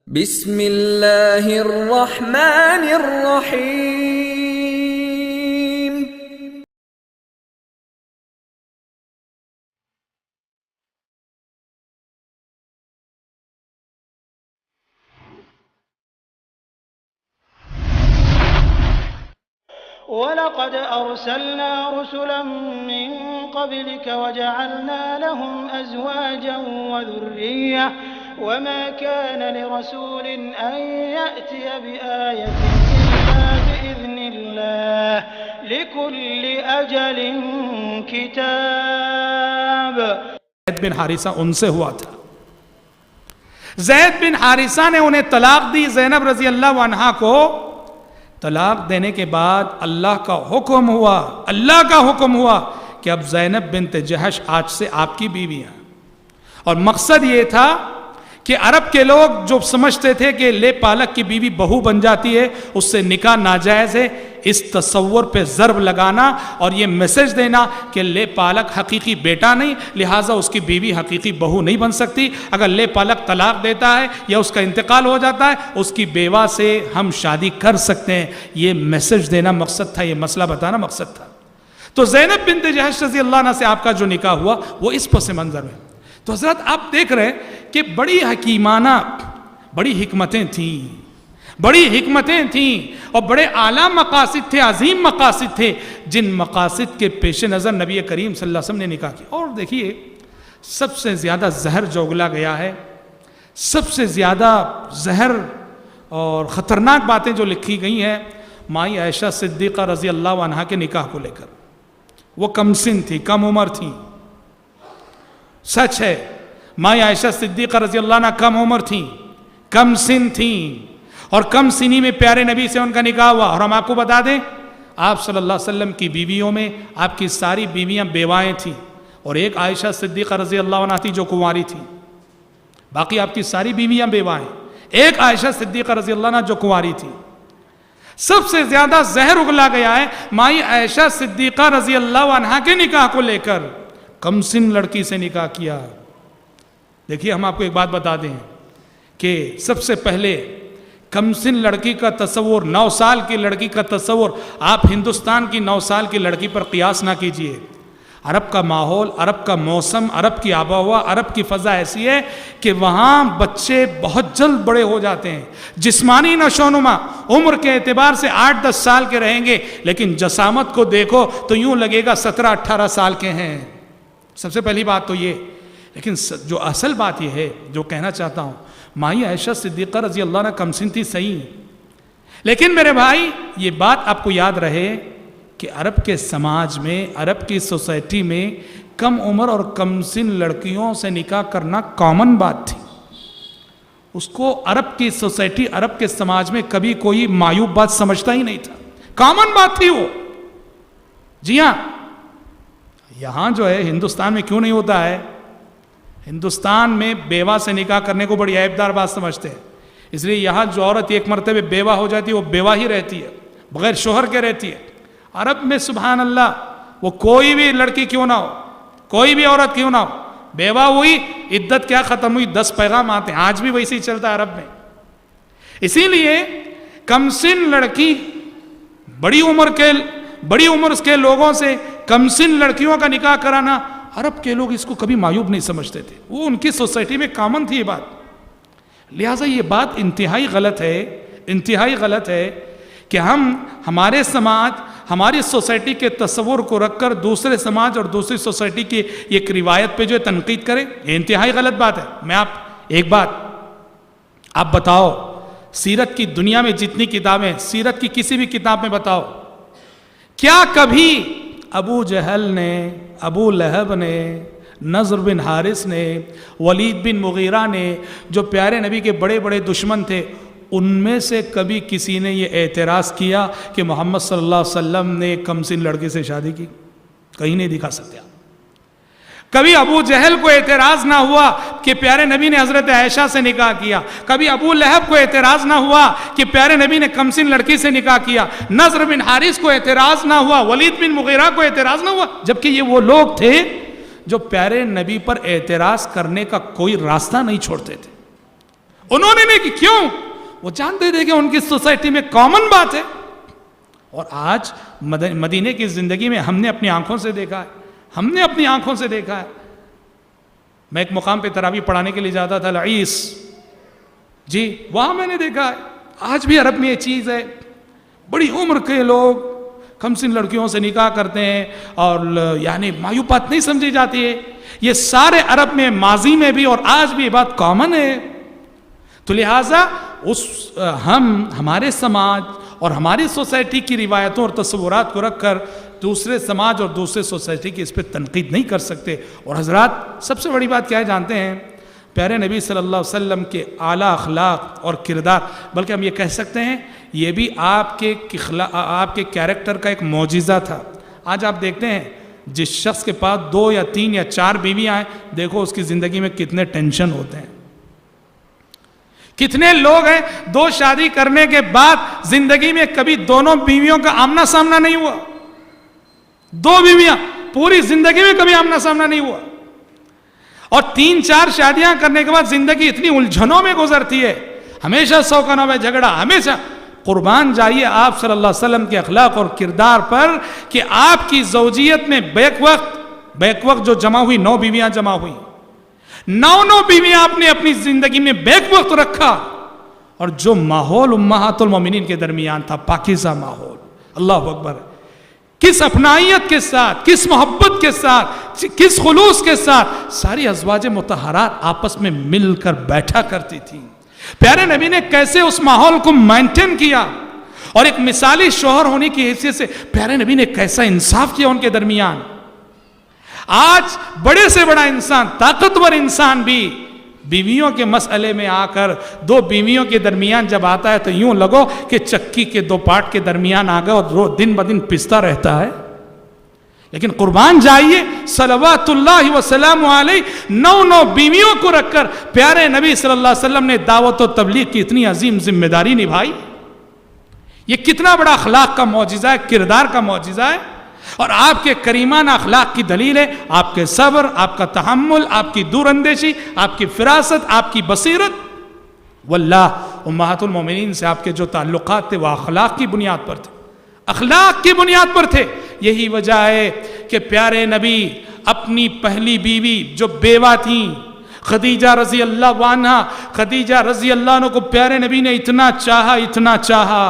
بسم اللہ الرحمن الرحیم وَلَقَدْ أَرْسَلْنَا رُسُلًا مِّن قَبْلِكَ وَجَعَلْنَا لَهُمْ أَزْوَاجًا وَذُرِّيَّةً وَمَا كَانَ لِرَسُولٍ أَن يَأْتِيَ بِآيَةٍ إِلَّا بِإِذْنِ اللَّهِ لِكُلِّ أَجَلٍ كِتَابٌ۔ زید بن حارثہ ان سے ہوا تھا۔ زید بن حارثہ نے انہیں طلاق دی، زینب رضی اللہ عنہا کو طلاق دینے کے بعد اللہ کا حکم ہوا کہ اب زینب بنت جحش آج سے آپ کی بیوی ہیں۔ اور مقصد یہ تھا کہ عرب کے لوگ جو سمجھتے تھے کہ لے پالک کی بیوی بہو بن جاتی ہے، اس سے نکاح ناجائز ہے، اس تصور پہ ضرب لگانا اور یہ میسج دینا کہ لے پالک حقیقی بیٹا نہیں، لہٰذا اس کی بیوی حقیقی بہو نہیں بن سکتی۔ اگر لے پالک طلاق دیتا ہے یا اس کا انتقال ہو جاتا ہے، اس کی بیوہ سے ہم شادی کر سکتے ہیں، یہ میسج دینا مقصد تھا، یہ مسئلہ بتانا مقصد تھا۔ تو زینب بنت جحش رضی اللہ عنہ سے آپ کا جو نکاح ہوا وہ اس پس منظر میں۔ تو حضرت آپ دیکھ رہے ہیں کہ بڑی حکیمانہ بڑی حکمتیں تھیں اور بڑے اعلیٰ مقاصد تھے، عظیم مقاصد تھے، جن مقاصد کے پیش نظر نبی کریم صلی اللہ علیہ وسلم نے نکاح کیا۔ اور دیکھیے سب سے زیادہ زہر جو اگلا گیا ہے، سب سے زیادہ زہر اور خطرناک باتیں جو لکھی گئی ہیں مائی عائشہ صدیقہ رضی اللہ عنہا کے نکاح کو لے کر۔ وہ کم سن تھی، کم عمر تھیں، سچ ہے، مائی عائشہ صدیقہ رضی اللہ عنہ کم عمر تھیں، کم سن تھیں، اور کم سنی میں پیارے نبی سے ان کا نکاح ہوا۔ اور ہم آپ کو بتا دیں آپ صلی اللہ علیہ وسلم کی بیویوں میں آپ کی ساری بیویاں بیوائیں تھیں، اور ایک عائشہ صدیقہ رضی اللہ عنہ تھی جو کنواری تھی، باقی آپ کی ساری بیویاں بیوائیں، ایک عائشہ صدیقہ رضی اللہ عنہ جو کنواری تھی۔ سب سے زیادہ زہر اگلا گیا ہے مائی عائشہ صدیقہ رضی اللہ عنہ کے نکاح کو لے کر، کم سن لڑکی سے نکاح کیا۔ دیکھیے ہم آپ کو ایک بات بتا دیں کہ سب سے پہلے کم سن لڑکی کا تصور، 9 سال کی لڑکی کا تصور آپ ہندوستان کی 9 سال کی لڑکی پر قیاس نہ کیجئے۔ عرب کا ماحول، عرب کا موسم، عرب کی آب و ہوا، عرب کی فضا ایسی ہے کہ وہاں بچے بہت جلد بڑے ہو جاتے ہیں، جسمانی نشو و نما عمر کے اعتبار سے 8-10 سال کے رہیں گے، لیکن جسامت کو دیکھو تو یوں لگے گا 17-18 سال کے ہیں۔ سب سے پہلی بات تو یہ، لیکن جو اصل بات یہ ہے جو کہنا چاہتا ہوں، مائی عائشہ صدیقہ رضی اللہ عنہ کم سن تھی صحیح، لیکن میرے بھائی یہ بات آپ کو یاد رہے کہ عرب کے سماج میں، عرب کی سوسائٹی میں کم عمر اور کم سن لڑکیوں سے نکاح کرنا کامن بات تھی۔ اس کو عرب کی سوسائٹی، عرب کے سماج میں کبھی کوئی معیوب بات سمجھتا ہی نہیں تھا، کامن بات تھی وہ۔ جی ہاں، یہاں جو ہے ہندوستان میں کیوں نہیں ہوتا ہے؟ ہندوستان میں بیوہ سے نکاح کرنے کو بڑی عیب دار بات سمجھتے ہیں، اس لیے یہاں جو عورت ایک مرتبہ بیوہ ہو جاتی ہے وہ بیوہ ہی رہتی ہے، بغیر شوہر کے رہتی ہے۔ عرب میں سبحان اللہ وہ کوئی بھی لڑکی کیوں نہ ہو، کوئی بھی عورت کیوں نہ ہو، بیوہ ہوئی عدت کیا ختم ہوئی، 10 پیغام آتے ہیں، آج بھی ویسے ہی چلتا ہے عرب میں۔ اسی لیے کم سن لڑکی بڑی عمر کے لوگوں سے کم سن لڑکیوں کا نکاح کرانا، عرب کے لوگ اس کو کبھی معیوب نہیں سمجھتے تھے، وہ ان کی سوسائٹی میں کامن تھی یہ بات۔ لہٰذا یہ بات انتہائی غلط ہے کہ ہمارے سماج، ہماری سوسائٹی کے تصور کو رکھ کر دوسرے سماج اور دوسری سوسائٹی کی ایک روایت پہ جو تنقید کریں، یہ انتہائی غلط بات ہے۔ میں ایک بات آپ بتاؤ، سیرت کی دنیا میں جتنی کتابیں، سیرت کی کسی بھی کتاب میں بتاؤ، کیا کبھی ابو جہل نے، ابو لہب نے، نضر بن حارث نے، ولید بن مغیرہ نے، جو پیارے نبی کے بڑے بڑے دشمن تھے، ان میں سے کبھی کسی نے یہ اعتراض کیا کہ محمد صلی اللہ علیہ وسلم نے کم سن لڑکی سے شادی کی؟ کہیں نہیں دکھا سکتے آپ۔ کبھی ابو جہل کو اعتراض نہ ہوا کہ پیارے نبی نے حضرت عائشہ سے نکاح کیا، کبھی ابو لہب کو اعتراض نہ ہوا کہ پیارے نبی نے کمسن لڑکی سے نکاح کیا، نضر بن حارث کو اعتراض نہ ہوا، ولید بن مغیرہ کو اعتراض نہ ہوا، جبکہ یہ وہ لوگ تھے جو پیارے نبی پر اعتراض کرنے کا کوئی راستہ نہیں چھوڑتے تھے۔ انہوں نے نہیں کی. کیوں؟ وہ جانتے تھے کہ ان کی سوسائٹی میں کامن بات ہے. اور آج مدینے کی زندگی میں ہم نے اپنی آنکھوں سے دیکھا ہے. میں ایک مقام پہ تراویح پڑھانے کے لیے جاتا تھا، العیس جی، وہاں میں نے دیکھا ہے آج بھی عرب میں یہ چیز ہے. بڑی عمر کے لوگ کم سن لڑکیوں سے نکاح کرتے ہیں اور یعنی مایوب بات نہیں سمجھی جاتی ہے. یہ سارے عرب میں ماضی میں بھی اور آج بھی یہ بات کامن ہے. تو لہٰذا ہمارے سماج اور ہماری سوسائٹی کی روایتوں اور تصورات کو رکھ کر دوسرے سماج اور دوسرے سوسائٹی کی اس پہ تنقید نہیں کر سکتے. اور حضرات سب سے بڑی بات کیا ہے جانتے ہیں؟ پیارے نبی صلی اللہ علیہ وسلم کے اعلیٰ اخلاق اور کردار، بلکہ ہم یہ کہہ سکتے ہیں یہ بھی آپ کے کیریکٹر کا ایک معجزہ تھا. آج آپ دیکھتے ہیں جس شخص کے پاس 2 یا 3 یا 4 بیویاں ہیں، دیکھو اس کی زندگی میں کتنے ٹینشن ہوتے ہیں. کتنے لوگ ہیں 2 شادی کرنے کے بعد زندگی میں کبھی دونوں بیویوں کا آمنا سامنا نہیں ہوا. 2 بیویاں پوری زندگی میں کبھی آمنا سامنا نہیں ہوا. اور 3-4 شادیاں کرنے کے بعد زندگی اتنی الجھنوں میں گزرتی ہے، ہمیشہ 100 کا 9 جھگڑا، ہمیشہ. قربان جائیے آپ صلی اللہ علیہ وسلم کے اخلاق اور کردار پر کہ آپ کی زوجیت میں بیک وقت جو جمع ہوئی 9 بیویاں جمع ہوئی، 9 بیویاں آپ نے اپنی زندگی میں بیک وقت رکھا. اور جو ماحول امہات المومنین کے درمیان تھا، پاکیزہ ماحول، اللہ اکبر، کس اپنائیت کے ساتھ، کس محبت کے ساتھ، کس خلوص کے ساتھ ساری ازواج مطہرات آپس میں مل کر بیٹھا کرتی تھیں. پیارے نبی نے کیسے اس ماحول کو مینٹین کیا، اور ایک مثالی شوہر ہونے کی حیثیت سے پیارے نبی نے کیسا انصاف کیا ان کے درمیان. آج بڑے سے بڑا انسان، طاقتور انسان بھی بیویوں کے مسئلے میں آ کر 2 بیویوں کے درمیان جب آتا ہے تو یوں لگو کہ چکی کے 2 پارٹ کے درمیان آ گئے اور دن بدن پستا رہتا ہے. لیکن قربان جائیے صلوات اللہ وسلام علیہ 9 بیویوں کو رکھ کر پیارے نبی صلی اللہ علیہ وسلم نے دعوت و تبلیغ کی اتنی عظیم ذمہ داری نبھائی. یہ کتنا بڑا اخلاق کا معجزہ ہے، کردار کا معجزہ ہے. اور آپ کے کریمانہ اخلاق کی دلیل ہے آپ کے صبر، آپ کا تحمل، آپ کی دور اندیشی، آپ کی فراست، آپ کی بصیرت. واللہ امہات المومنین سے آپ کے جو تعلقات تھے وہ اخلاق کی بنیاد پر تھے، اخلاق کی بنیاد پر تھے. یہی وجہ ہے کہ پیارے نبی اپنی پہلی بیوی جو بیوہ تھیں خدیجہ رضی اللہ عنہا، خدیجہ رضی اللہ عنہ کو پیارے نبی نے اتنا چاہا،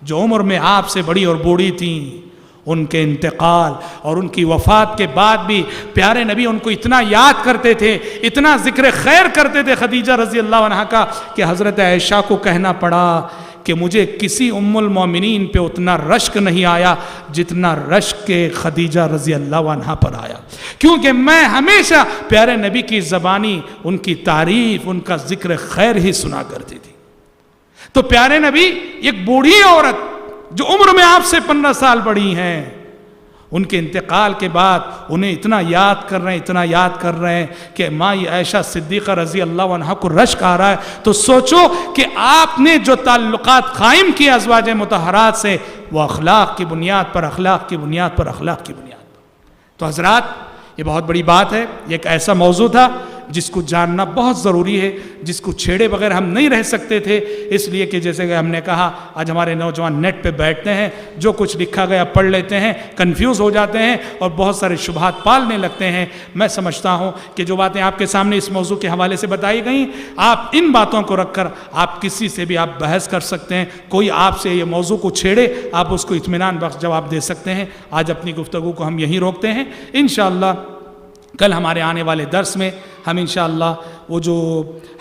جو عمر میں آپ سے بڑی اور بوڑھی تھیں. ان کے انتقال اور ان کی وفات کے بعد بھی پیارے نبی ان کو اتنا یاد کرتے تھے، اتنا ذکر خیر کرتے تھے خدیجہ رضی اللہ عنہ کا کہ حضرت عائشہ کو کہنا پڑا کہ مجھے کسی ام المومنین پہ اتنا رشک نہیں آیا جتنا رشک کے خدیجہ رضی اللہ عنہ پر آیا، کیونکہ میں ہمیشہ پیارے نبی کی زبانی ان کی تعریف، ان کا ذکر خیر ہی سنا کرتی تھی. تو پیارے نبی ایک بوڑھی عورت جو عمر میں آپ سے 15 سال بڑی ہیں، ان کے انتقال کے بعد انہیں اتنا یاد کر رہے ہیں کہ ماں عائشہ صدیقہ رضی اللہ عنہ کو رشک آ رہا ہے. تو سوچو کہ آپ نے جو تعلقات قائم کیے ازواج مطہرات سے وہ اخلاق کی بنیاد پر. تو حضرات یہ بہت بڑی بات ہے، یہ ایک ایسا موضوع تھا جس کو جاننا بہت ضروری ہے، جس کو چھیڑے بغیر ہم نہیں رہ سکتے تھے. اس لیے کہ جیسے کہ ہم نے کہا آج ہمارے نوجوان نیٹ پہ بیٹھتے ہیں، جو کچھ لکھا گیا پڑھ لیتے ہیں، کنفیوز ہو جاتے ہیں اور بہت سارے شبہات پالنے لگتے ہیں. میں سمجھتا ہوں کہ جو باتیں آپ کے سامنے اس موضوع کے حوالے سے بتائی گئیں، آپ ان باتوں کو رکھ کر آپ کسی سے بھی آپ بحث کر سکتے ہیں. کوئی آپ سے یہ موضوع کو چھیڑے آپ اس کو اطمینان بخش جواب دے سکتے ہیں. آج اپنی گفتگو کو ہم یہیں روکتے ہیں. انشاءاللہ کل ہمارے آنے والے درس میں ہم انشاءاللہ وہ جو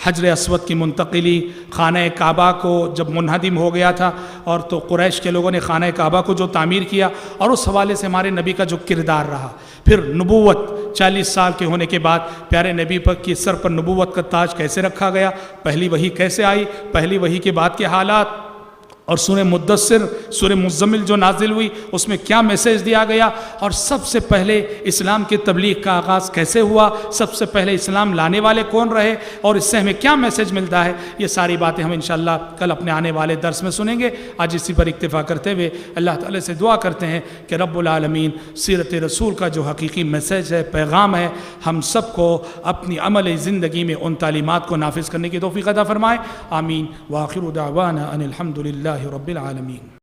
حجر اسود کی منتقلی، خانہ کعبہ کو جب منہدم ہو گیا تھا اور تو قریش کے لوگوں نے خانہ کعبہ کو جو تعمیر کیا اور اس حوالے سے ہمارے نبی کا جو کردار رہا، پھر نبوت 40 سال کے ہونے کے بعد پیارے نبی پر کی سر پر نبوت کا تاج کیسے رکھا گیا، پہلی وحی کیسے آئی، پہلی وحی کے بعد کے حالات، اور سورہ مدثر سورہ مزمل جو نازل ہوئی اس میں کیا میسیج دیا گیا، اور سب سے پہلے اسلام کی تبلیغ کا آغاز کیسے ہوا، سب سے پہلے اسلام لانے والے کون رہے، اور اس سے ہمیں کیا میسیج ملتا ہے، یہ ساری باتیں ہم انشاءاللہ کل اپنے آنے والے درس میں سنیں گے۔ آج اسی پر اکتفا کرتے ہوئے اللہ تعالی سے دعا کرتے ہیں کہ رب العالمین سیرت رسول کا جو حقیقی میسیج ہے، پیغام ہے، ہم سب کو اپنی عملی زندگی میں ان تعلیمات کو نافذ کرنے کی توفیق عطا فرمائے۔ آمین۔ وآخر دعوانا ان الحمد للہ رب العالمین۔